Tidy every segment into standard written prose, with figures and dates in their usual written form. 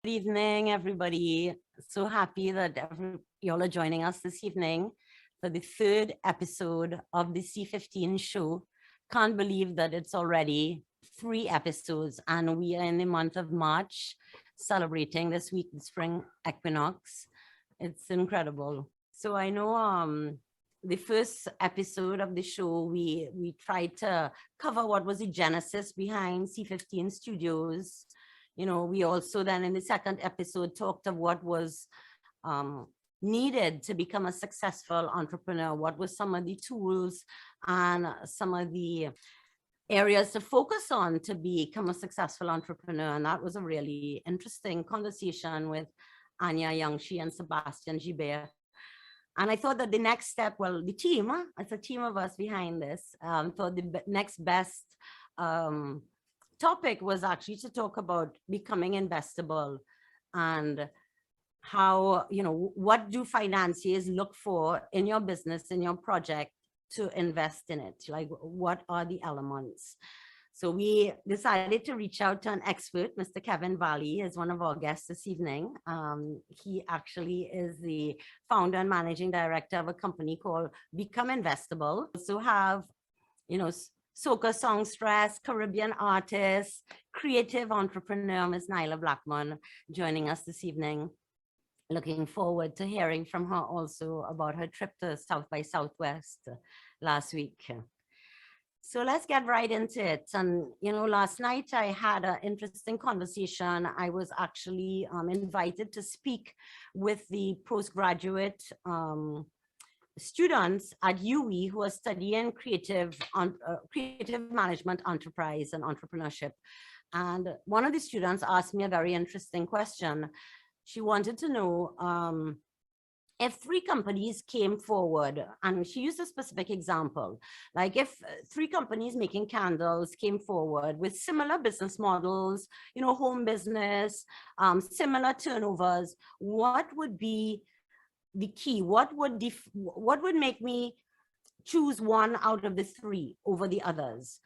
Good evening, everybody. So happy that y'all are joining us this evening for the third episode of the C15 Show. Can't believe that it's already 3 episodes and we are in the month of March celebrating this week, the spring equinox. It's incredible. So I know the first episode of the show, we tried to cover what was the genesis behind C15 Studios. You know, we also then in the second episode talked of what was needed to become a successful entrepreneur, what were some of the tools and some of the areas to focus on to become a successful entrepreneur. And that was a really interesting conversation with Anya Yangshi and Sebastian Gibert. And I thought that the next step, well, the team, it's a team of us behind this, thought the next best topic was actually to talk about becoming investable and how, you know, what do financiers look for in your business, in your project to invest in it? Like, what are the elements? So we decided to reach out to an expert. Mr. Kevin Valley is one of our guests this evening. He actually is the founder and managing director of a company called Become Investible. So have, you know, Sokah songstress, Caribbean artist, creative entrepreneur, Ms. Nyla Lachmann, joining us this evening. Looking forward to hearing from her also about her trip to South by Southwest last week. So let's get right into it. And, you know, last night I had an interesting conversation. I was actually invited to speak with the postgraduate students at UE who are studying creative management, enterprise, and entrepreneurship. And one of the students asked me a very interesting question. She wanted to know if 3 companies came forward, and she used a specific example, like if 3 companies making candles came forward with similar business models, you know, home business, similar turnovers, what would be the key? What would make me choose one out of the 3 over the others?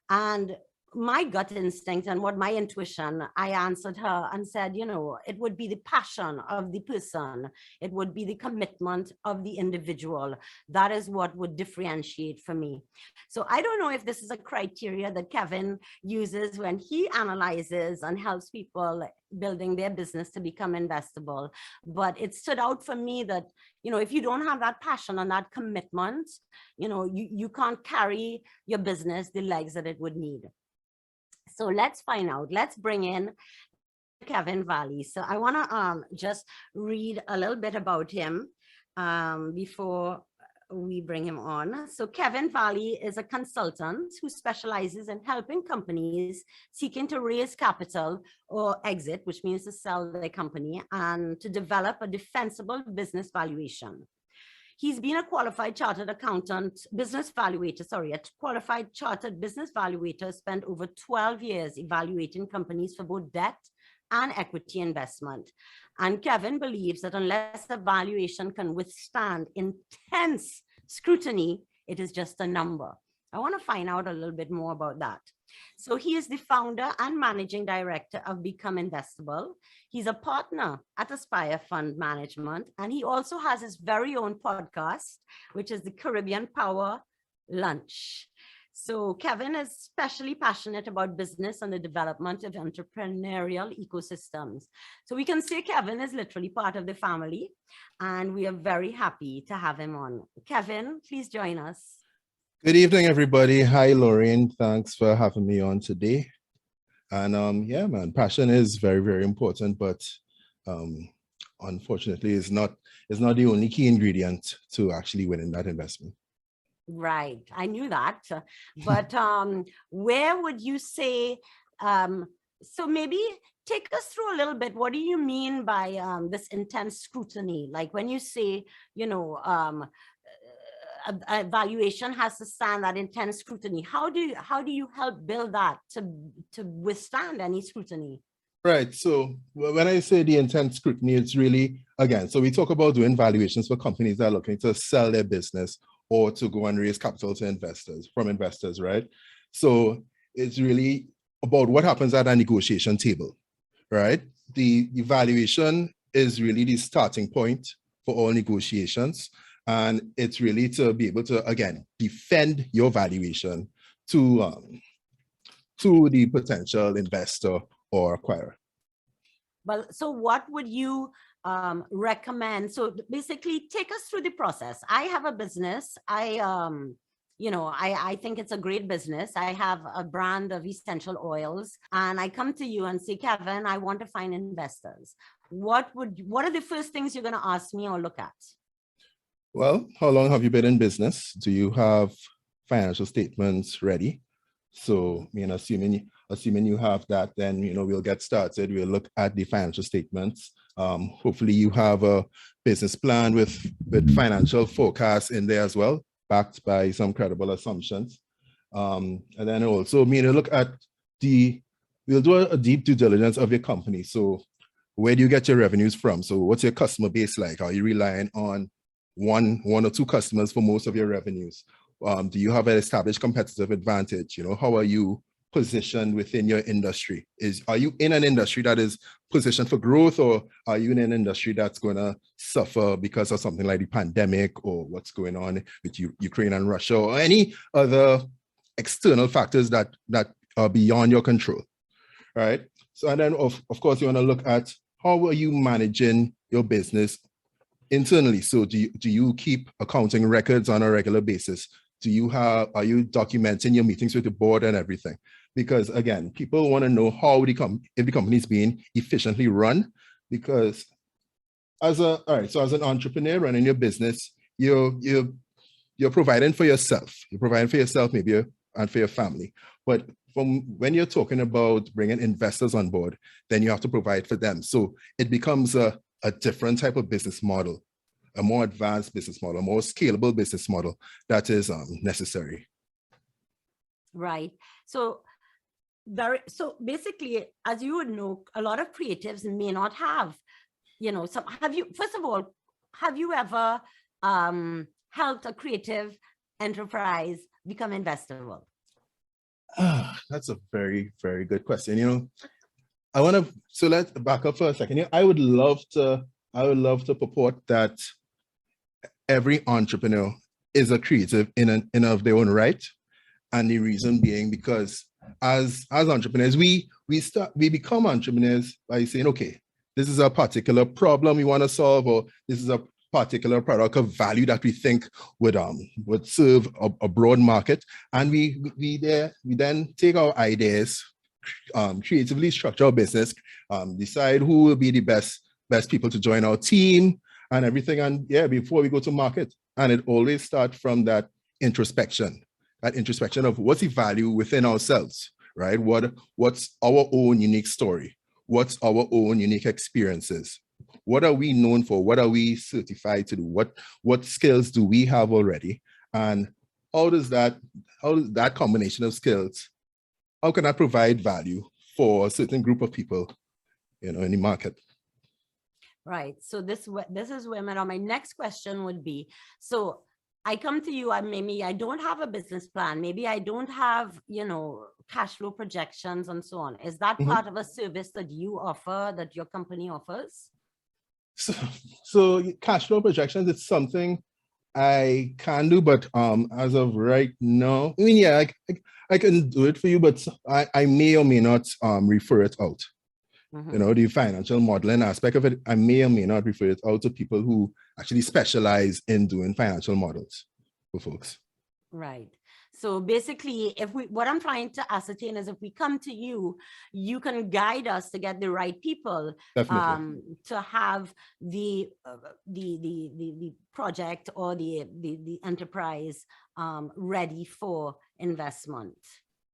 And my gut instinct and what my intuition, I answered her and said, you know, it would be the passion of the person. It would be the commitment of the individual. That is what would differentiate for me. So I don't know if this is a criteria that Kevin uses when he analyzes and helps people building their business to become investable. But it stood out for me that, you know, if you don't have that passion and that commitment, you know, you can't carry your business the legs that it would need. So let's find out. Let's bring in Kevin Valley. So I want to just read a little bit about him before we bring him on. So Kevin Valley is a consultant who specializes in helping companies seeking to raise capital or exit, which means to sell their company, and to develop a defensible business valuation. He's been a qualified chartered accountant, business valuator, a qualified chartered business valuator, spent over 12 years evaluating companies for both debt and equity investment. And Kevin believes that unless the valuation can withstand intense scrutiny, it is just a number. I want to find out a little bit more about that. So he is the founder and managing director of Become Investible. He's a partner at Aspire Fund Management, and he also has his very own podcast, which is the Caribbean Power Lunch. So Kevin is especially passionate about business and the development of entrepreneurial ecosystems. So we can say Kevin is literally part of the family, and we are very happy to have him on. Kevin, please join us. Good evening, everybody. Hi, Lorraine. Thanks for having me on today. And yeah, man, passion is very, very important, but unfortunately, it's not the only key ingredient to actually winning that investment. Right, I knew that. But where would you say? So maybe take us through a little bit. What do you mean by this intense scrutiny? Like when you say, you know, evaluation has to stand that intense scrutiny. How do you help build that to withstand any scrutiny? Right. So when I say the intense scrutiny, it's really, again, so we talk about doing valuations for companies that are looking to sell their business or to go and raise capital to from investors, right? So it's really about what happens at a negotiation table, right? the valuation is really the starting point for all negotiations. And it's really to be able to, again, defend your valuation to the potential investor or acquirer. Well, so what would you recommend? So basically take us through the process. I have a business. I think it's a great business. I have a brand of essential oils and I come to you and say, Kevin, I want to find investors. What are the first things you're going to ask me or look at? Well, how long have you been in business? Do you have financial statements ready? So, assuming you have that, then, we'll get started. We'll look at the financial statements. Hopefully you have a business plan with financial forecasts in there as well, backed by some credible assumptions. And then also, look at we'll do a deep due diligence of your company. So where do you get your revenues from? So what's your customer base like? Are you relying on one or two customers for most of your revenues? Do you have an established competitive advantage? How are you positioned within your industry? Are you in an industry that is positioned for growth, or are you in an industry that's going to suffer because of something like the pandemic or what's going on with Ukraine and Russia or any other external factors that are beyond your control, right? So, and then of course you want to look at how are you managing your business internally. So do you keep accounting records on a regular basis? Are you documenting your meetings with the board and everything? Because again, people want to know if the company is being efficiently run. Because as an entrepreneur running your business, you're providing for yourself. You're providing for yourself, maybe, and for your family. But when you're talking about bringing investors on board, then you have to provide for them. So it becomes a different type of business model, a more advanced business model, a more scalable business model that is necessary. Right. So basically, as you would know, a lot of creatives may not have, first of all, have you ever helped a creative enterprise become investable? That's a very, very good question. So let's back up for a second. I would love to purport that every entrepreneur is a creative in of their own right. And the reason being because as entrepreneurs, we become entrepreneurs by saying, okay, this is a particular problem we want to solve, or this is a particular product of value that we think would serve a broad market. And we then take our ideas, creatively structure our business, decide who will be the best people to join our team and everything. And before we go to market, and it always starts from that introspection of what's the value within ourselves, right? What's our own unique story? What's our own unique experiences? What are we known for? What are we certified to do? What skills do we have already? And how does that combination of skills, how can that provide value for a certain group of people, in the market? Right. So this is where my next question would be. So I come to you, maybe I don't have a business plan. Maybe I don't have, cash flow projections and so on. Is that part of a service that you offer, that your company offers? So cash flow projections, it's something I can do, but as of right now, I can do it for you, but I may or may not refer it out. The financial modeling aspect of it, I may or may not refer it out to people who actually specialize in doing financial models for folks. Right. So basically, what I'm trying to ascertain is if we come to you, you can guide us to get the right people. Definitely. To have the project or the enterprise ready for investment.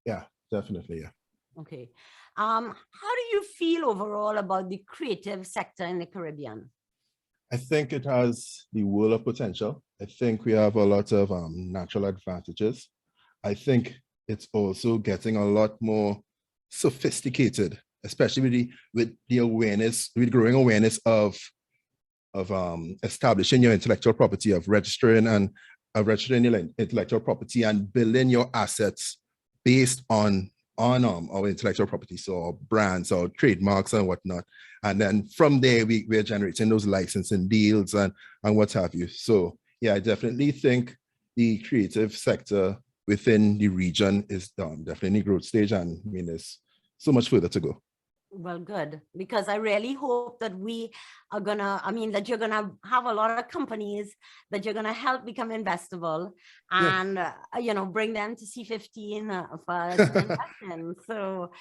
Yeah, definitely. Yeah. Okay. How do you feel overall about the creative sector in the Caribbean? I think it has the world of potential. I think we have a lot of natural advantages. I think it's also getting a lot more sophisticated, especially with the awareness, with growing awareness of establishing your intellectual property, of registering your intellectual property and building your assets based on on our intellectual property, so our brands, our trademarks and whatnot. And then from there, we're generating those licensing deals and what have you. So yeah, I definitely think the creative sector within the region is definitely in the growth stage. And I mean, there's so much further to go. Well, good, because I really hope that we are that you're gonna have a lot of companies that you're gonna help become investable and, bring them to C15 for investment. So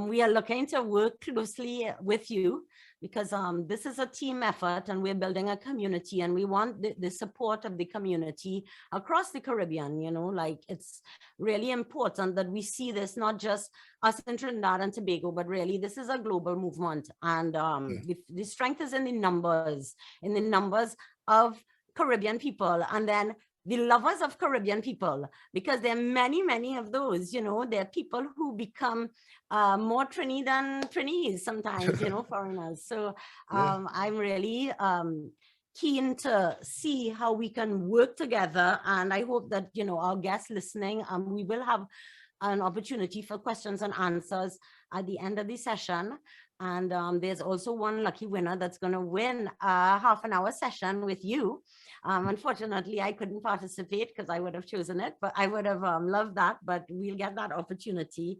we are looking to work closely with you because this is a team effort and we're building a community and we want the support of the community across the Caribbean, it's really important that we see this, not just us in Trinidad and Tobago, but really this is a global movement. And the strength is in the numbers of Caribbean people, and then the lovers of Caribbean people, because there are many, many of those, there are people who become more Trini than Trinis sometimes, foreigners. So I'm really keen to see how we can work together. And I hope that, our guests listening, we will have an opportunity for questions and answers at the end of the session. And there's also one lucky winner that's going to win a half-an-hour session with you. Unfortunately, I couldn't participate because I would have chosen it, but I would have loved that. But we'll get that opportunity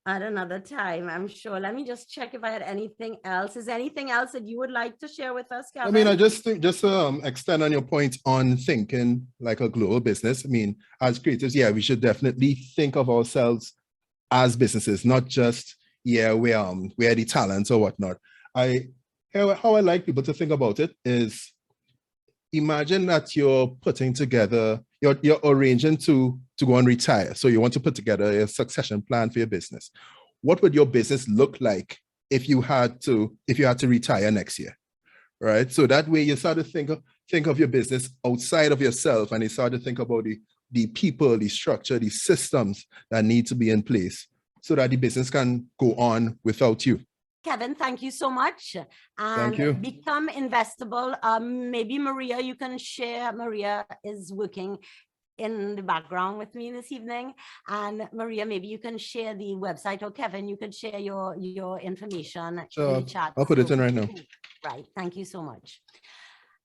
at another time, I'm sure. Let me just check if I had anything else. Is there anything else that you would like to share with us, Kevin? I mean, I just think, extend on your point on thinking like a global business. I mean, as creatives, we should definitely think of ourselves as businesses, not just, we're the talents or whatnot. How I like people to think about it is, imagine that you're putting together, you're arranging to go and retire. So you want to put together a succession plan for your business. What would your business look like if you had to retire next year, right? So that way you start to think of your business outside of yourself, and you start to think about the people, the structure, the systems that need to be in place so that the business can go on without you. Kevin, thank you so much. And thank you. Become investable. Maybe Maria, you can share. Maria is working in the background with me this evening. And Maria, maybe you can share the website, or Kevin, you can share your information in the chat. I'll put it in right now. Right. Thank you so much.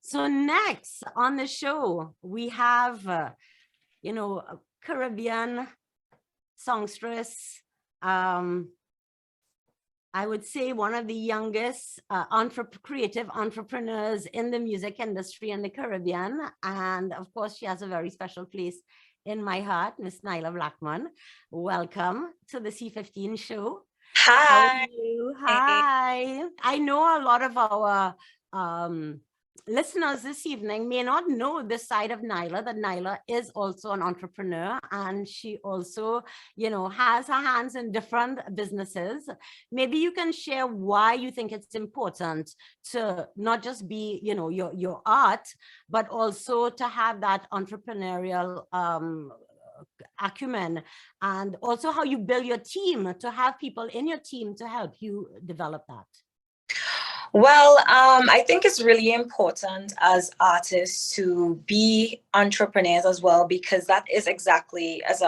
So next on the show, we have, Caribbean songstress, I would say one of the youngest creative entrepreneurs in the music industry in the Caribbean. And of course, she has a very special place in my heart, Miss Nyla Lachmann. Welcome to the C15 Show. Hi. How are you? Hi. I know a lot of our listeners this evening may not know this side of Nyla, that Nyla is also an entrepreneur, and she also, has her hands in different businesses. Maybe you can share why you think it's important to not just be, your art, but also to have that entrepreneurial acumen, and also how you build your team, to have people in your team to help you develop that. Well, I think it's really important as artists to be entrepreneurs as well, because that is exactly, as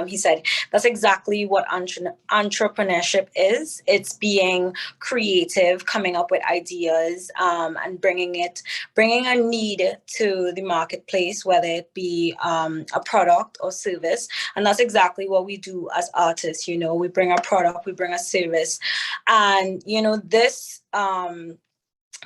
he said, that's exactly what entrepreneurship is. It's being creative, coming up with ideas, and bringing a need to the marketplace, whether it be a product or service. And that's exactly what we do as artists. We bring a product, we bring a service, and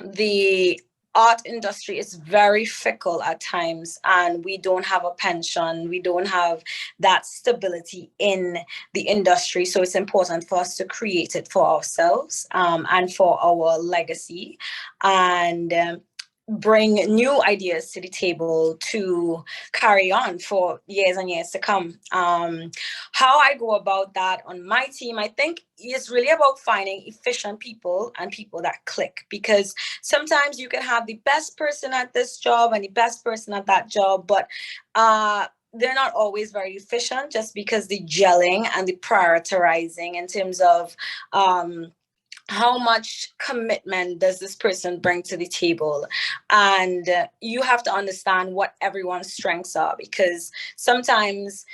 the art industry is very fickle at times, and we don't have a pension. We don't have that stability in the industry. So it's important for us to create it for ourselves and for our legacy, and bring new ideas to the table to carry on for years and years to come. How I go about that on my team, I think it's really about finding efficient people and people that click, because sometimes you can have the best person at this job and the best person at that job, but they're not always very efficient, just because the gelling and the prioritizing in terms of how much commitment does this person bring to the table? And you have to understand what everyone's strengths are, because sometimes,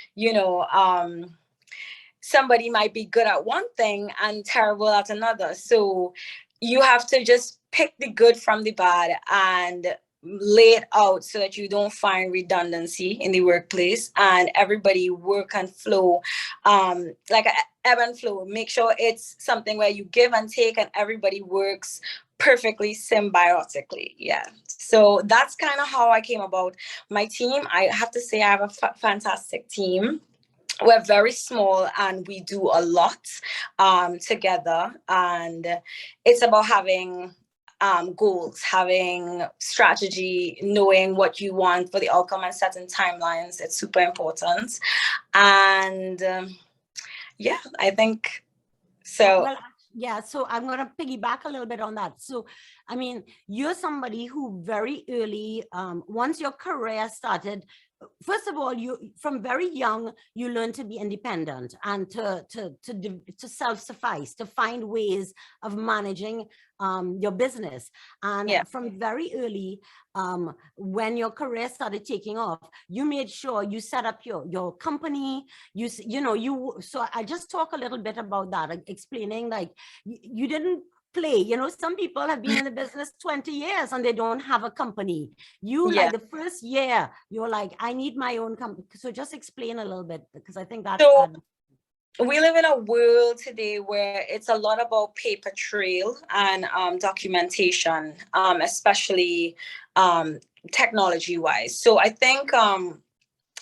somebody might be good at one thing and terrible at another. So you have to just pick the good from the bad and lay it out so that you don't find redundancy in the workplace, and everybody work and flow like a ebb and flow. Make sure it's something where you give and take and everybody works perfectly symbiotically. Yeah. So that's kind of how I came about my team. I have to say I have a fantastic team. We're very small and we do a lot together, and it's about having goals, having strategy, knowing what you want for the outcome and setting timelines. It's super important. And yeah, I think so. Well, yeah, so I'm going to piggyback a little bit on that. So, I mean, you're somebody who very early, once your career started, first of all, you from very young, you learn to be independent and to self-suffice, to find ways of managing your business. And from very early, when your career started taking off, you made sure you set up your company. So I just talk a little bit about that, explaining like you didn't play. You know, some people have been in the business 20 years and they don't have a company. Like the first year, you're like, I need my own company. So just explain a little bit, because I think that's we live in a world today where it's a lot about paper trail and documentation, especially technology wise. So I think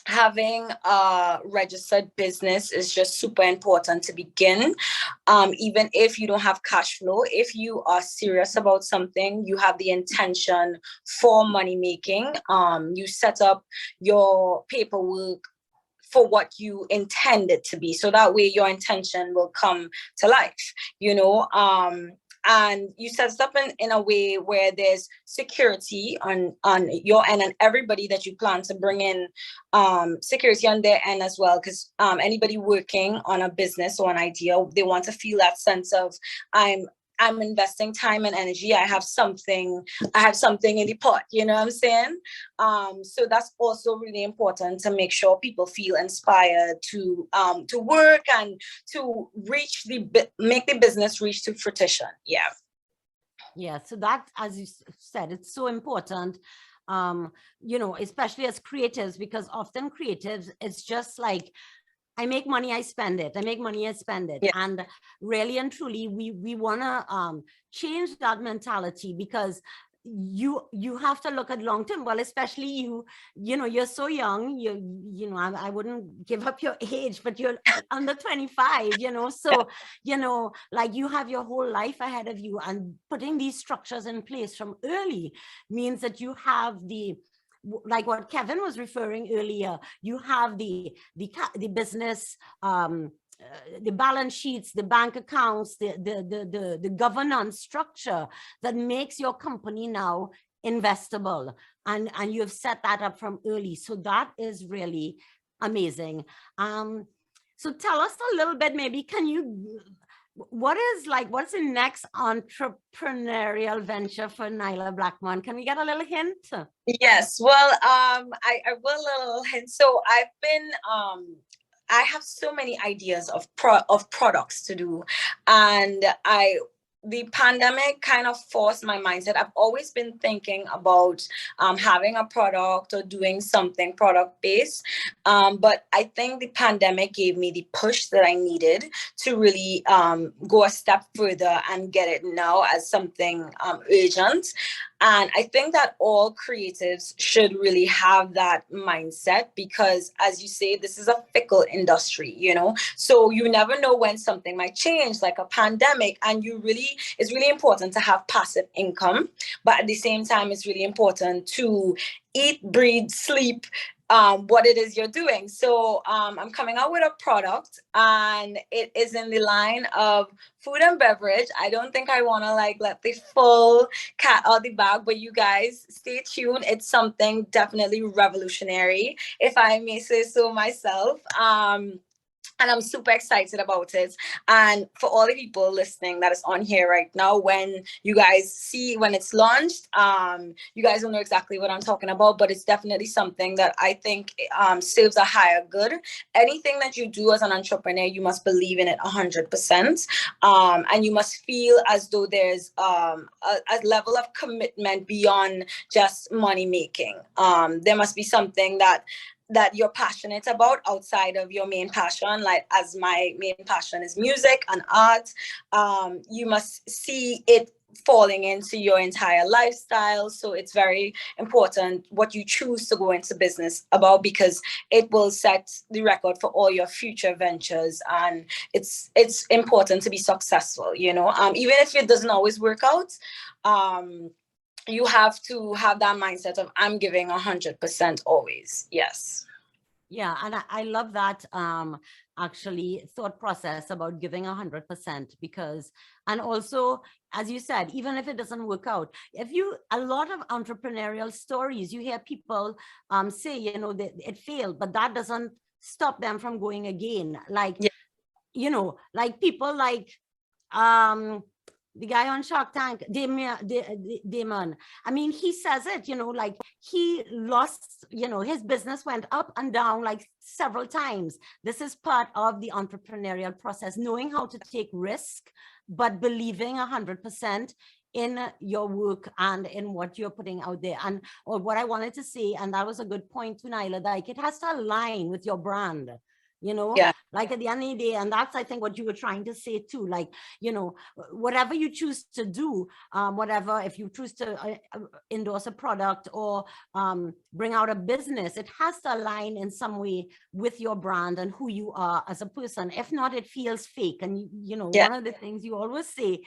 having a registered business is just super important to begin. Even if you don't have cash flow, if you are serious about something, you have the intention for money making, you set up your paperwork for what you intend it to be. So that way your intention will come to life, and you set it up in a way where there's security on your end, and everybody that you plan to bring in security on their end as well. Because anybody working on a business or an idea, they want to feel that sense of I'm investing time and energy. I have something in the pot, you know what I'm saying? So that's also really important to make sure people feel inspired to work and to make the business reach to fruition. Yeah. Yeah. So that, as you said, it's so important, especially as creatives, because often creatives, it's just like, I make money, I spend it. I make money, I spend it. Yeah. And really and truly, we want to change that mentality, because you have to look at long term. Well, especially you're so young. I wouldn't give up your age, but you're under 25. So like you have your whole life ahead of you, and putting these structures in place from early means that you have like what Kevin was referring earlier, you have the business, the balance sheets, the bank accounts, the governance structure that makes your company now investable, and you have set that up from early. So that is really amazing. So tell us a little bit, maybe, what's the next entrepreneurial venture for Nyla Blackman? Can we get a little hint? Yes, well, I will a little hint. So I have so many ideas of products to do, and the pandemic kind of forced my mindset. I've always been thinking about having a product or doing something product-based, but I think the pandemic gave me the push that I needed to really go a step further and get it now as something urgent. And I think that all creatives should really have that mindset, because, as you say, this is a fickle industry, so you never know when something might change, like a pandemic, and it's really important to have passive income. But at the same time, it's really important to eat, breathe, sleep what it is you're doing. So I'm coming out with a product, and it is in the line of food and beverage. I don't think I want to let the full cat out the bag, but you guys stay tuned. It's something definitely revolutionary, if I may say so myself. And I'm super excited about it. And for all the people listening that is on here right now, when you guys see when it's launched, you guys don't know exactly what I'm talking about, but it's definitely something that I think serves a higher good. Anything that you do as an entrepreneur, you must believe in it 100%. And you must feel as though there's a level of commitment beyond just money making. There must be something that you're passionate about outside of your main passion. Like, as my main passion is music and art, you must see it falling into your entire lifestyle. So it's very important what you choose to go into business about, because it will set the record for all your future ventures. And it's important to be successful, you know, even if it doesn't always work out. You have to have that mindset of I'm giving 100% always. Yes. Yeah, and I love that actually thought process about giving 100%, because, and also, as you said, even if it doesn't work out, a lot of entrepreneurial stories, you hear people say, you know, that it failed, but that doesn't stop them from going again. Like, yeah. You know, like people like the guy on Shark Tank, Damon. I mean, he says it, you know, like he lost, you know, his business went up and down like several times. This is part of the entrepreneurial process, knowing how to take risk, but believing 100% in your work and in what you're putting out there. And or what I wanted to say, and that was a good point to Nyla, like it has to align with your brand. You know, yeah. Like at the end of the day, and that's, I think, what you were trying to say too, like, you know, whatever you choose to do, whatever, if you choose to endorse a product or bring out a business, it has to align in some way with your brand and who you are as a person. If not, it feels fake. And, you know, yeah. one of the things you always say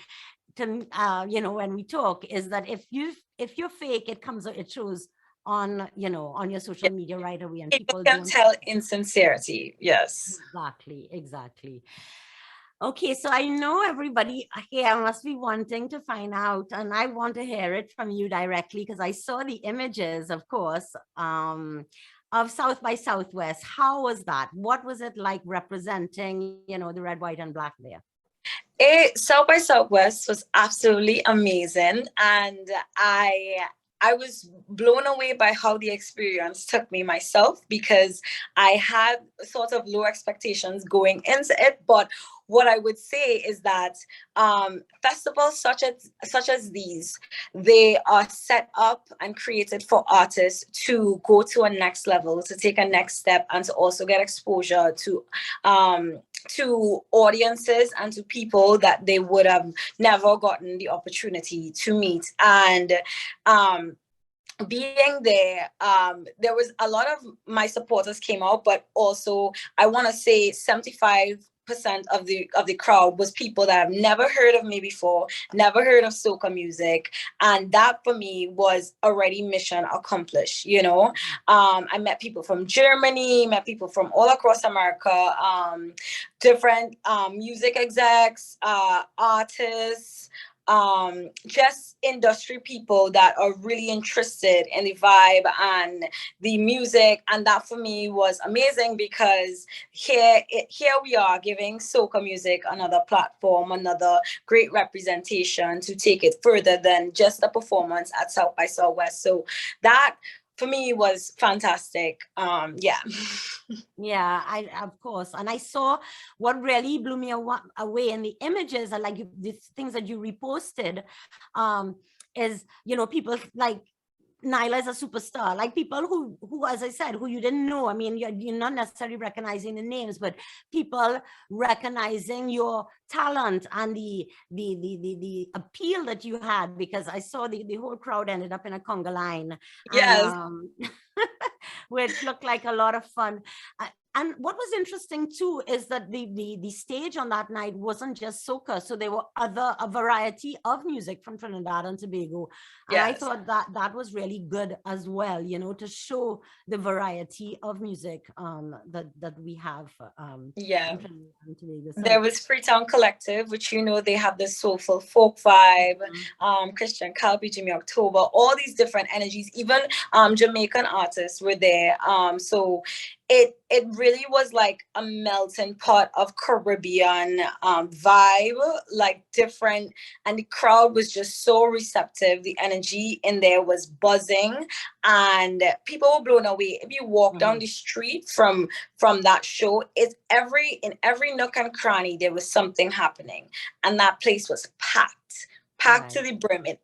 to, you know, when we talk is that if you're fake, it shows on, you know, on your social media right away, and people can don't tell insincerity. Yes. Exactly. Okay, so I know everybody here must be wanting to find out, and I want to hear it from you directly, because I saw the images, of course, of South by Southwest. How was that? What was it like representing, you know, the red, white, and black there? South by Southwest was absolutely amazing, and I was blown away by how the experience took me myself, because I had sort of low expectations going into it. But what I would say is that festivals such as these, they are set up and created for artists to go to a next level, to take a next step, and to also get exposure to audiences and to people that they would have never gotten the opportunity to meet. And being there, there was a lot of my supporters came out, but also I want to say 75% of the crowd was people that have never heard of me before, never heard of soca music, and that for me was already mission accomplished. You know, I met people from Germany, met people from all across America, different music execs, artists, just industry people that are really interested in the vibe and the music. And that for me was amazing, because here we are giving soca music another platform, another great representation to take it further than just a performance at South by Southwest. So that for me was fantastic. Yeah, of course. And I saw what really blew me away in the images, and like the things that you reposted, is, you know, people like Nailah is a superstar, like people who, as I said, who you didn't know. I mean, you're not necessarily recognizing the names, but people recognizing your talent and the appeal that you had, because I saw the whole crowd ended up in a conga line. Yes. And, which looked like a lot of fun. And what was interesting too is that the stage on that night wasn't just soca, so there were a variety of music from Trinidad and Tobago. And yes. I thought that was really good as well, you know, to show the variety of music that we have. Yeah. So, there was Freetown Collective, which, you know, they have the soulful folk vibe, Christian Calby, Jimmy October, all these different energies. Even Jamaican artists were there. So it really was like a melting pot of Caribbean vibe, like different, and the crowd was just so receptive. The energy in there was buzzing, and people were blown away. If you walk down the street from that show, in every nook and cranny there was something happening, and that place was packed to the brim. And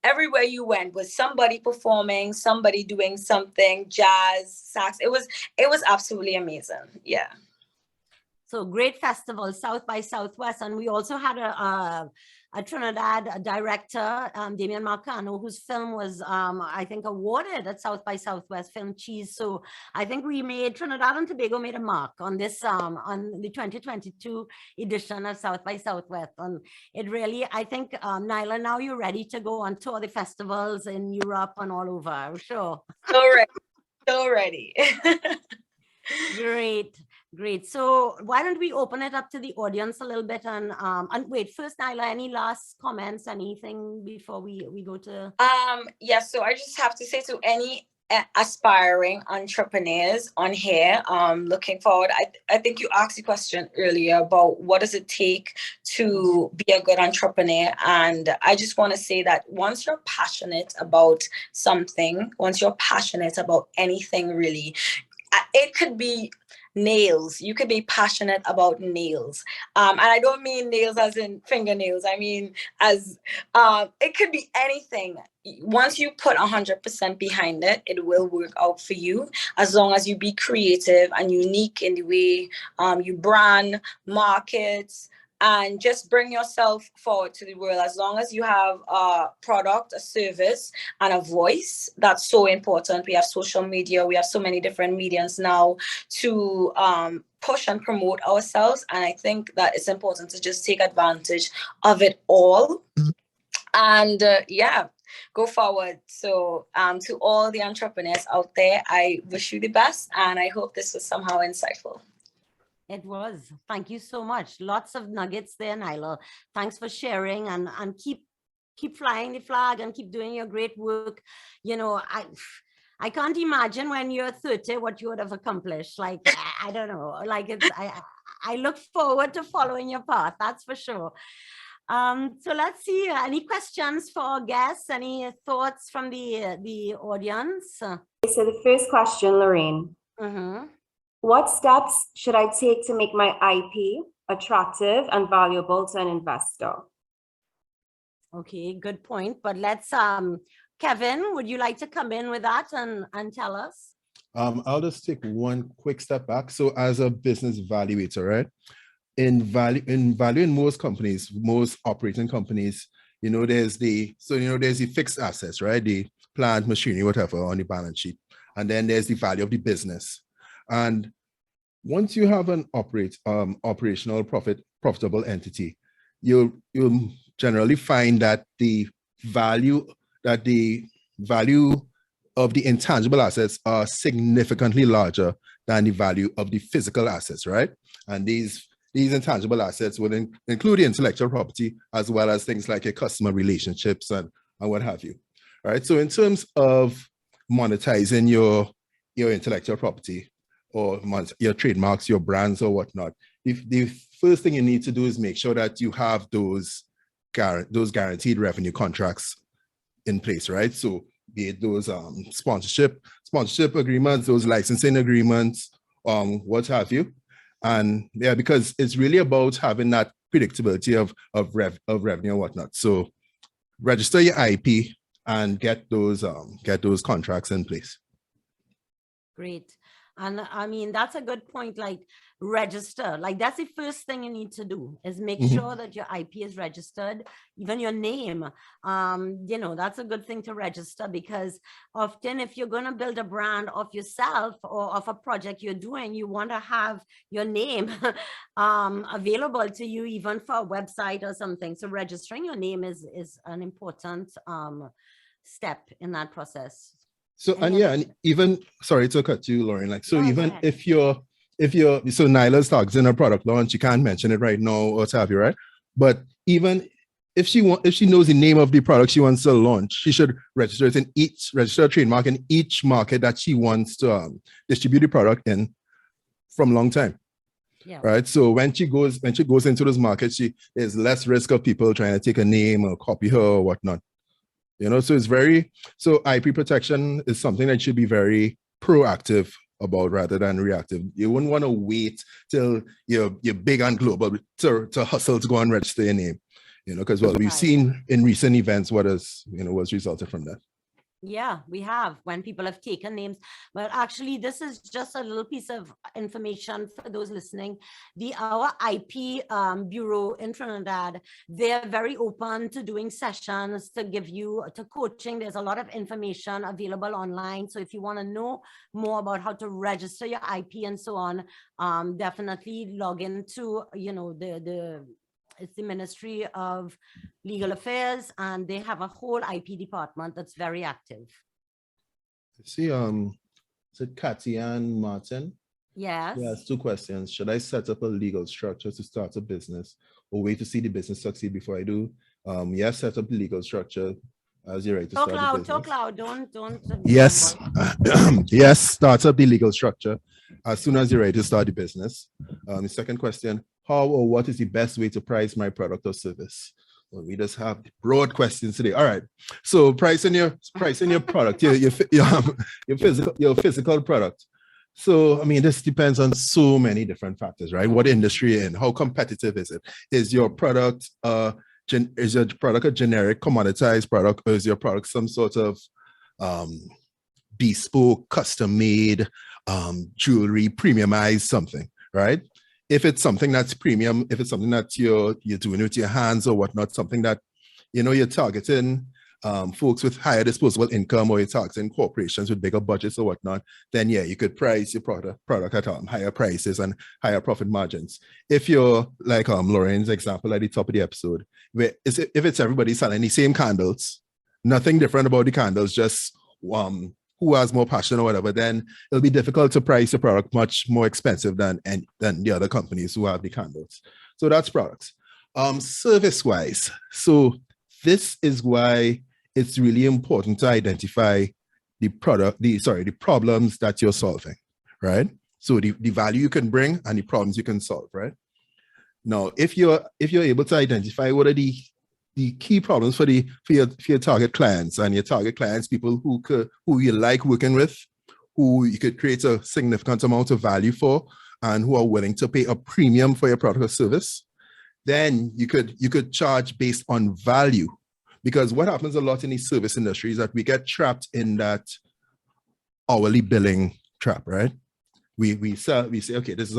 everywhere you went was somebody performing, somebody doing something, jazz, sax. It was absolutely amazing. Yeah. So great festival, South by Southwest. And we also had a Trinidad director, Damian Marcano, whose film was, I think, awarded at South by Southwest Film Cheese. So I think Trinidad and Tobago made a mark on this, on the 2022 edition of South by Southwest. And it really, I think, Nailah, now you're ready to go on tour the festivals in Europe and all over, I'm sure. So ready. Great. So why don't we open it up to the audience a little bit, and wait, first, Nyla, any last comments, anything before we go to? Yeah, so I just have to say to any aspiring entrepreneurs on here, looking forward, I think you asked the question earlier about what does it take to be a good entrepreneur, and I just want to say that once you're passionate about something, once you're passionate about anything really, it could be nails. You could be passionate about nails. And I don't mean nails as in fingernails. I mean, as it could be anything. Once you put 100% behind it, it will work out for you, as long as you be creative and unique in the way you brand, market, and just bring yourself forward to the world. As long as you have a product, a service, and a voice, that's so important. We have social media, we have so many different mediums now to push and promote ourselves. And I think that it's important to just take advantage of it all. And go forward. So to all the entrepreneurs out there, I wish you the best, and I hope this was somehow insightful. It was. Thank you so much. Lots of nuggets there, Nailah. Thanks for sharing, and keep flying the flag and keep doing your great work. You know, I can't imagine when you're 30 what you would have accomplished. Like, I don't know. Like, I look forward to following your path. That's for sure. So let's see. Any questions for our guests? Any thoughts from the audience? So the first question, Lorraine. What steps should I take to make my IP attractive and valuable to an investor? Okay, good point. But let's, Kevin, would you like to come in with that and tell us? I'll just take one quick step back. So as a business valuator, right? In valuing most companies, most operating companies, there's the fixed assets, right? The plant, machinery, whatever on the balance sheet. And then there's the value of the business. And once you have an operational profitable entity, you'll generally find that the value of the intangible assets are significantly larger than the value of the physical assets, right? And these intangible assets would include the intellectual property, as well as things like your customer relationships and what have you, right? So in terms of monetizing your intellectual property, or your trademarks, your brands, or whatnot, the first thing you need to do is make sure that you have those guaranteed revenue contracts in place, right? So be it those sponsorship agreements, those licensing agreements, what have you. And yeah, because it's really about having that predictability of revenue and whatnot. So register your IP and get those contracts in place. Great. And I mean, that's a good point, like register, like that's the first thing you need to do is make sure that your IP is registered, even your name. That's a good thing to register, because often if you're going to build a brand of yourself or of a project you're doing, you want to have your name available to you, even for a website or something. So registering your name is an important step in that process. So, and even, sorry to cut you, Lorraine, like, so even if you're, so Nailah's talking in her product launch, you can't mention it right now or what have you, right? But even if she knows the name of the product she wants to launch, she should register a trademark in each market that she wants to distribute the product in from long time. Yeah. Right. So when she goes into those markets, there's less risk of people trying to take a name or copy her or whatnot. So so IP protection is something that should be very proactive about rather than reactive. You wouldn't want to wait till you're big and global to hustle to go and register your name. Because we've seen in recent events what's resulted from that. Yeah, we have, when people have taken names. But actually, this is just a little piece of information for those listening. Our IP bureau in Trinidad, they're very open to doing sessions to coaching. There's a lot of information available online. So if you want to know more about how to register your IP and so on, definitely log into, it's the Ministry of Legal Affairs, and they have a whole IP department that's very active. See, is it Cathy and Martin? Yes. Yes, 2 questions. Should I set up a legal structure to start a business or wait to see the business succeed before I do? Yes, set up the legal structure as you're right to start the business. Talk loud, don't. Yes, yes, start up the legal structure as soon as you're ready to start the business. The second question, how or what is the best way to price my product or service? Well, we just have broad questions today. All right. So pricing your product, your physical product. So, I mean, this depends on so many different factors, right? What industry you're in, how competitive is it? Is your product a generic commoditized product, or is your product some sort of bespoke, custom-made jewelry, premiumized something, right? If it's something that's premium, if it's something that you're doing with your hands or whatnot, something that, you're targeting folks with higher disposable income, or you're targeting corporations with bigger budgets or whatnot, then yeah, you could price your product at higher prices and higher profit margins. If you're like Lorraine's example at the top of the episode, if it's everybody selling the same candles, nothing different about the candles, just who has more passion or whatever, then it'll be difficult to price a product much more expensive than the other companies who have the candles. So that's products. Service-wise, so this is why it's really important to identify the problems that you're solving, right? So the value you can bring and the problems you can solve, right? Now, if you're able to identify what are the key problems for your target clients, and your target clients, people who you like working with, who you could create a significant amount of value for, and who are willing to pay a premium for your product or service, then you could charge based on value. Because what happens a lot in the service industry is that we get trapped in that hourly billing trap, right? We say, okay, this is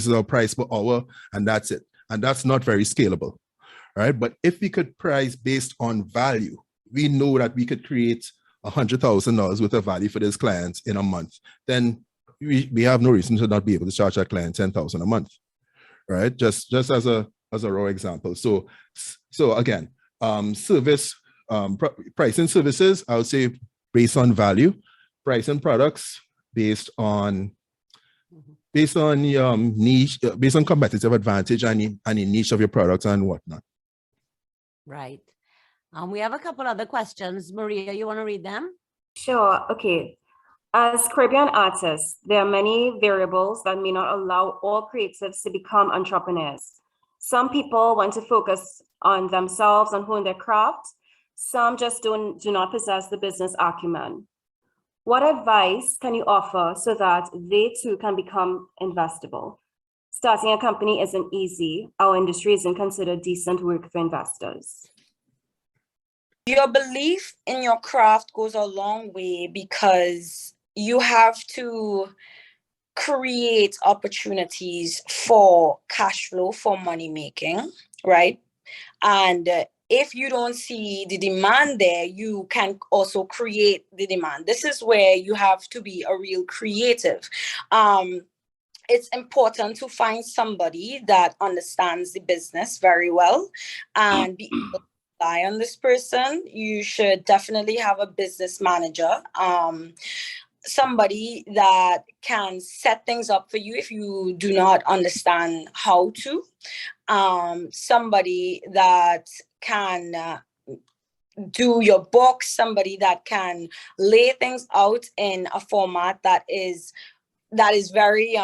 our price per hour, and that's it. And that's not very scalable. Right? But if we could price based on value, we know that we could create $100,000 worth of value for this client in a month. Then we have no reason to not be able to charge that client $10,000 a month, right? Just as a raw example. So again, pricing services, I would say based on value, pricing products based on niche, based on competitive advantage and the niche of your products and whatnot. Right. We have a couple other questions. Maria, you want to read them? Sure. Okay. As Caribbean artists, there are many variables that may not allow all creatives to become entrepreneurs. Some people want to focus on themselves and hone their craft. Some just do not possess the business acumen. What advice can you offer so that they too can become investable? Starting a company isn't easy. Our industry isn't considered decent work for investors. Your belief in your craft goes a long way, because you have to create opportunities for cash flow, for money making, right? And if you don't see the demand there, you can also create the demand. This is where you have to be a real creative. It's important to find somebody that understands the business very well and be able to rely on this person. You should definitely have a business manager. somebody that can set things up for you if you do not understand how to. Somebody that can do your book, somebody that can lay things out in a format that is very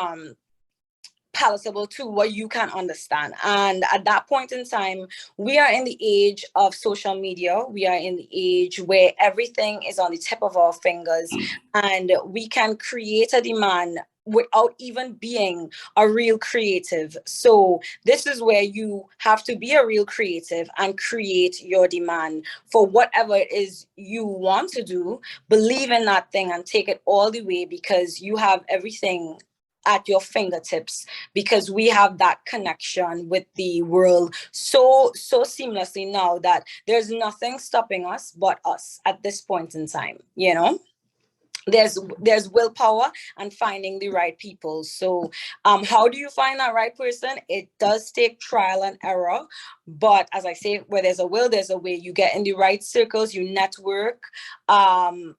palatable to what you can understand. And at that point in time, we are in the age of social media. We are in the age where everything is on the tip of our fingers, and we can create a demand without even being a real creative. So this is where you have to be a real creative and create your demand for whatever it is you want to do. Believe in that thing and take it all the way, because you have everything at your fingertips, because we have that connection with the world so seamlessly now that there's nothing stopping us but us at this point in time. You know, there's willpower and finding the right people. So how do you find that right person? It does take trial and error, but as I say, where there's a will, there's a way. You get in the right circles, you network, and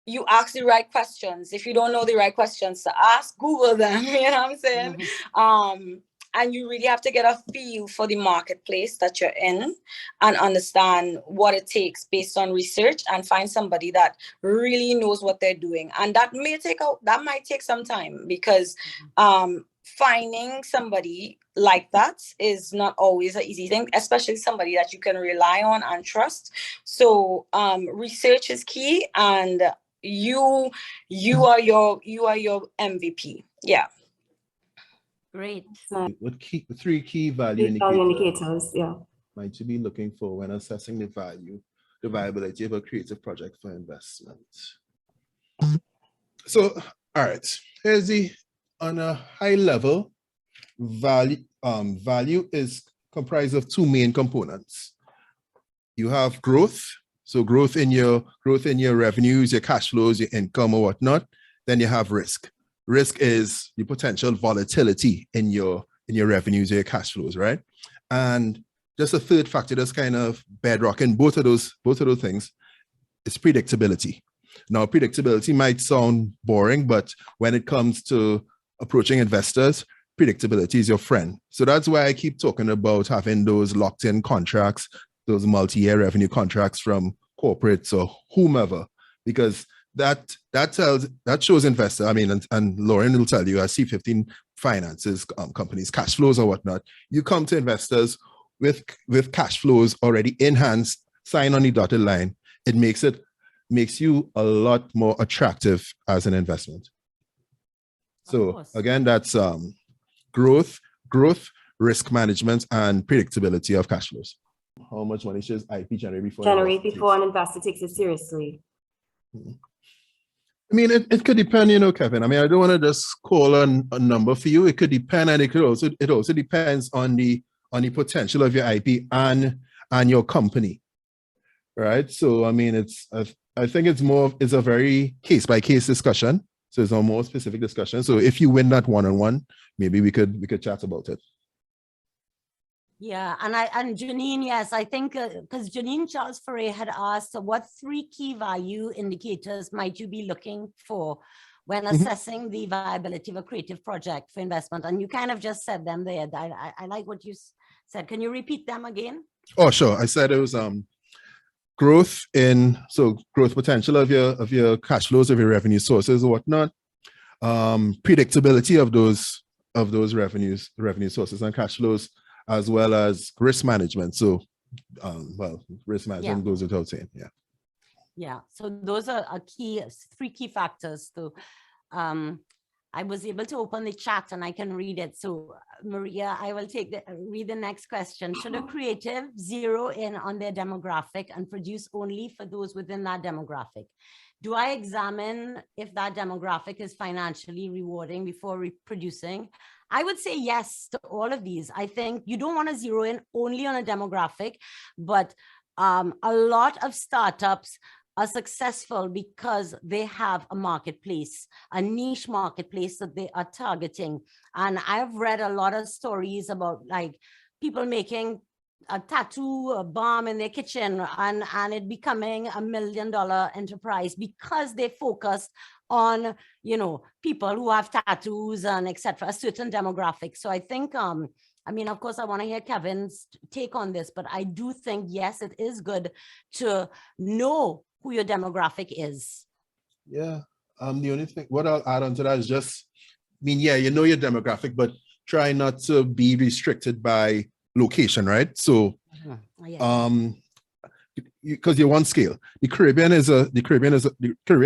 you ask the right questions. If you don't know the right questions to ask, Google them. You know what I'm saying? And you really have to get a feel for the marketplace that you're in and understand what it takes based on research, and find somebody that really knows what they're doing. And that might take some time, because finding somebody like that is not always an easy thing, especially somebody that you can rely on and trust. So research is key, and you are your MVP. Yeah. Great. What three key value Indicators, yeah. might you be looking for when assessing the viability of a creative project for investment? So, all right, here's on a high level, value is comprised of two main components. You have growth. So growth in your revenues, your cash flows, your income or whatnot. Then you have risk. Risk is your potential volatility in your revenues or your cash flows, right? And just a third factor that's kind of bedrock in both of those things is predictability. Now, predictability might sound boring, but when it comes to approaching investors, predictability is your friend. So that's why I keep talking about having those locked-in contracts, those multi-year revenue contracts from corporates or whomever, because that shows investor. I mean, and Lorraine will tell you, as C15 finances companies, cash flows or whatnot, you come to investors with cash flows already in hand, sign on the dotted line. It makes you a lot more attractive as an investment. So again, that's growth, risk management, and predictability of cash flows. How much money should IP generate before an investor takes it seriously? I mean, it could depend, you know, Kevin. I mean, I don't want to just call a number for you. It could depend, and it also depends on the potential of your IP and your company, right? So I mean, I think it's a very case by case discussion. So it's a more specific discussion. So if you win that one-on-one, maybe we could chat about it. Yeah, and Janine, yes, I think because Janine Charles Ferre had asked, what three key value indicators might you be looking for when assessing the viability of a creative project for investment? And you kind of just said them there. I like what you said. Can you repeat them again? Oh, sure. I said it was growth potential of your cash flows, of your revenue sources or whatnot, predictability of those revenue sources and cash flows, as well as risk management. So, risk management goes without saying, yeah. Yeah, so those are three key factors. So I was able to open the chat and I can read it. So Maria, I will read the next question. Should a creative zero in on their demographic and produce only for those within that demographic? Do I examine if that demographic is financially rewarding before reproducing? I would say yes to all of these. I think you don't want to zero in only on a demographic, but a lot of startups are successful because they have a marketplace, a niche marketplace that they are targeting. And I've read a lot of stories about like people making a tattoo bomb in their kitchen and it becoming $1 million enterprise because they focused on, you know, people who have tattoos and etc., a certain demographic. So I think, I mean, of course, I want to hear Kevin's take on this, but I do think, yes, it is good to know who your demographic is. Yeah. The only thing, what I'll add on to that is just, I mean, yeah, you know your demographic, but try not to be restricted by location, right? So, because you're one scale. The Caribbean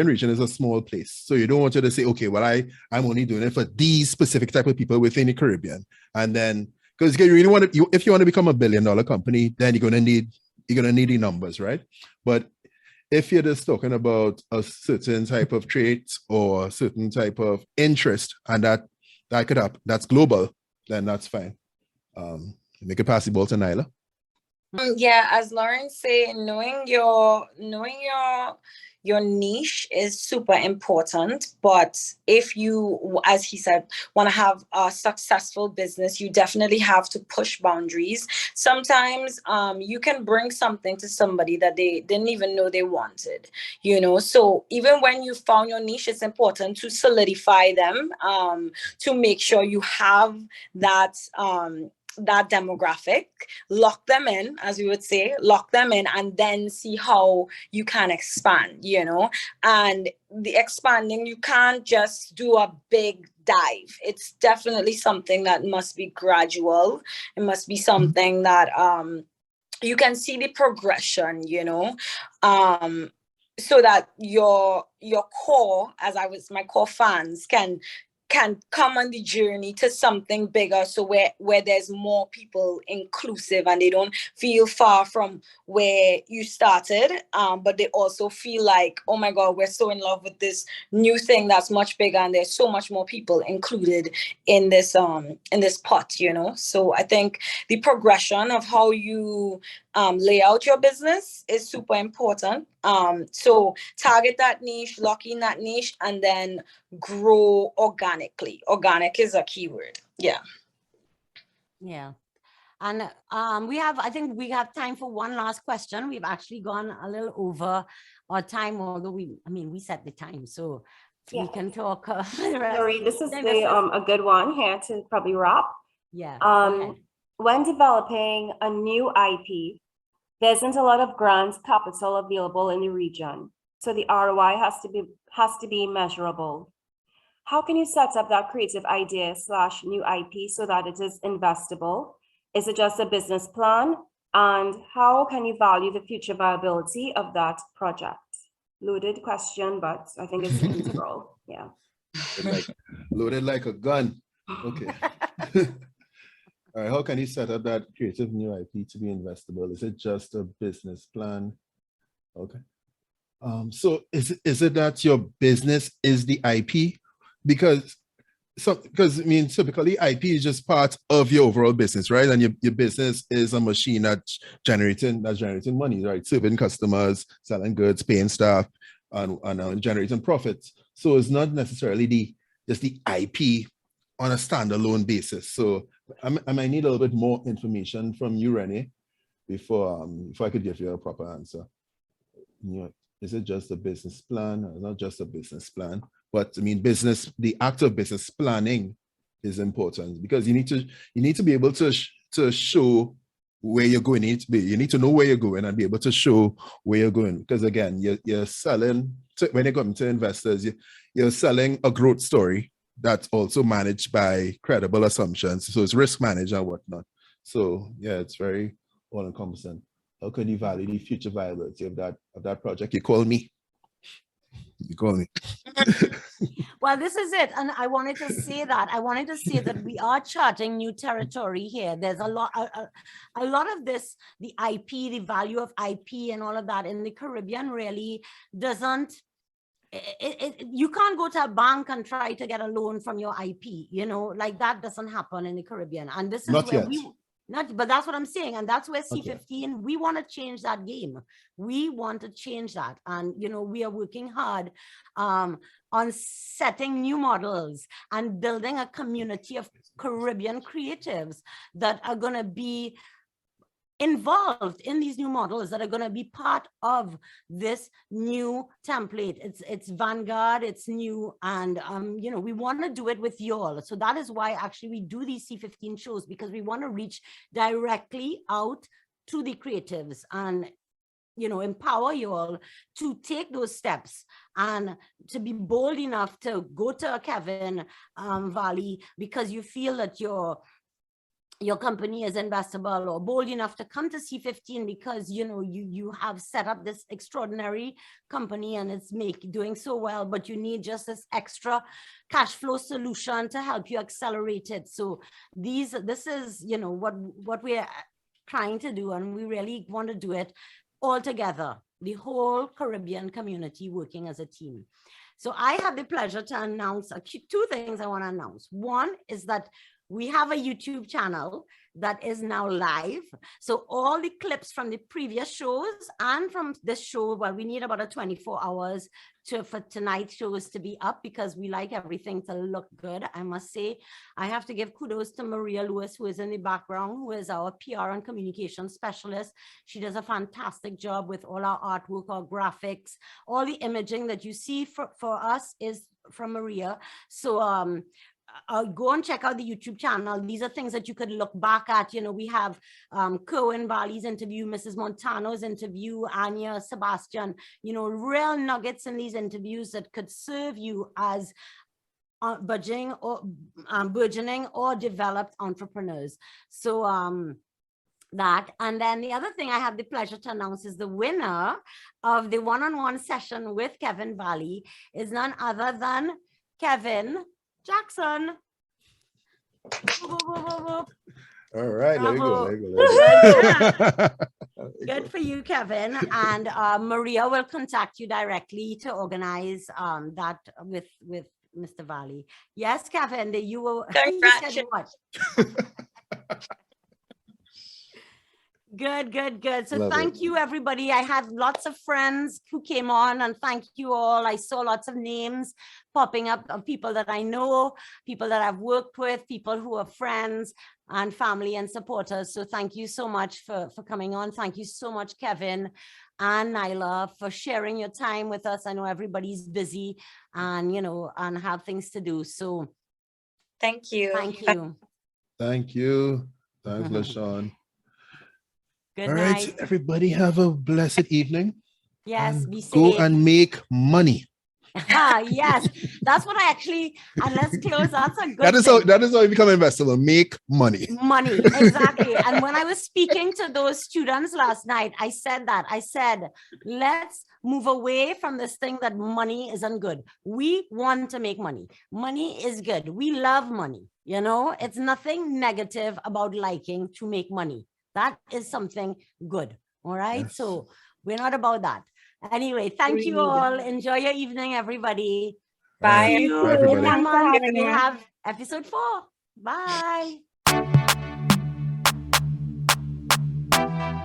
region is a small place. So you don't want to say, okay, well, I'm only doing it for these specific type of people within the Caribbean. And then, because you really want to, if you want to become $1 billion company, then you're gonna need the numbers, right? But if you're just talking about a certain type of trait or a certain type of interest, and that could happen, that's global, then that's fine. Make it possible to Nyla. Yeah, as Lauren said, knowing your niche is super important. But if you, as he said, want to have a successful business, you definitely have to push boundaries. Sometimes you can bring something to somebody that they didn't even know they wanted, you know. So even when you found your niche, it's important to solidify them, to make sure you have that that demographic, lock them in, as we would say, lock them in, and then see how you can expand, you know. And the expanding, you can't just do a big dive. It's definitely something that must be gradual. It must be something that you can see the progression, you know, so that your core, my core fans can come on the journey to something bigger, so where there's more people inclusive and they don't feel far from where you started, but they also feel like, oh my God, we're so in love with this new thing that's much bigger and there's so much more people included in this pot, you know. So I think the progression of how you lay out your business is super important. So target that niche, lock in that niche, and then grow organically. Organic is a keyword. Yeah. Yeah. And I think we have time for one last question. We've actually gone a little over our time, although we set the time, so Yeah. we can talk. Sorry, this is a good one here to probably wrap. Yeah. When developing a new IP, there isn't a lot of grant capital available in the region, so the ROI has to be measurable. How can you set up that creative idea / new IP so that it is investable? Is it just a business plan? And how can you value the future viability of that project? Loaded question, but I think it's integral. Yeah. Loaded like a gun. Okay. All right. How can you set up that creative new IP to be investable? Is it just a business plan? Okay. So is it that your business is the IP? Because I mean, typically IP is just part of your overall business, right? And your business is a machine that's generating money, right? Serving customers, selling goods, paying staff, and generating profits. So it's not necessarily just the IP on a standalone basis. So I might need a little bit more information from you, Renee, before I could give you a proper answer. You know, is it just a business plan or not just a business plan? But I mean, the act of business planning is important, because you need to be able to show where you're going. You need to know where you're going and be able to show where you're going. Because again, you're selling when you're coming to investors, you're selling a growth story that's also managed by credible assumptions. So it's risk managed and whatnot. So yeah, it's very all encompassing. How can you value the future viability of that project? You call me. Well, this is it. And I wanted to say that we are charting new territory here. There's a lot of this, the IP, the value of IP and all of that in the Caribbean really doesn't, you can't go to a bank and try to get a loan from your IP, you know, like that doesn't happen in the Caribbean. And this is but that's what I'm saying. And that's where C15, we want to change that game. We want to change that. And, you know, we are working hard on setting new models and building a community of Caribbean creatives that are going to be involved in these new models that are going to be part of this new template. It's vanguard, it's new, and you know, we want to do it with you all. So that is why actually we do these C15 shows, because we want to reach directly out to the creatives and, you know, empower you all to take those steps and to be bold enough to go to Kevin Valley because you feel that your company is investable, or bold enough to come to C15 because, you know, you have set up this extraordinary company and it's doing so well, but you need just this extra cash flow solution to help you accelerate it. So this is, you know, what we're trying to do, and we really want to do it all together, the whole Caribbean community working as a team. So I have the pleasure to announce two things I want to announce. One is that we have a YouTube channel that is now live. So all the clips from the previous shows and from this show, well, we need about 24 hours for tonight's shows to be up because we like everything to look good. I must say, I have to give kudos to Maria Lewis, who is in the background, who is our PR and communication specialist. She does a fantastic job with all our artwork, our graphics, all the imaging that you see for us is from Maria. So, go and check out the YouTube channel. These are things that you could look back at. You know, we have Kerwin Valley's interview, Mrs. Montano's interview, Anya, Sebastian, you know, real nuggets in these interviews that could serve you as burgeoning or developed entrepreneurs. So that, and then the other thing I have the pleasure to announce is the winner of the one-on-one session with Kevin Valley is none other than Kevin Jackson. All right, there you Bravo. go. There you go. Good for you, Kevin. And Maria will contact you directly to organize that with Mr. Valley. Yes, Kevin, you will. Congratulations. Good. So Love thank it. you, everybody. I had lots of friends who came on, and thank you all. I saw lots of names popping up of people that I know, people that I've worked with, people who are friends and family and supporters. So thank you so much for coming on. Thank you so much, Kevin and Nailah, for sharing your time with us. I know everybody's busy and, you know, and have things to do. So Thank you. thank you. Thank you. Thanks, LaShawn. Good All night. right, everybody have a blessed evening. Yes, and be safe. go and make money. Yes, that's what I actually, and let's close. That's a good That is how you become investable. Make money. Money, exactly. And when I was speaking to those students last night, I said, let's move away from this thing that money isn't good. We want to make money. Money is good. We love money. You know, it's nothing negative about liking to make money. That is something good. All right. Yes. So we're not about that. Anyway, thank you all. Enjoy your evening, everybody. Bye. See you Bye, in everybody. 1 month. having We'll me. have episode 4. Bye.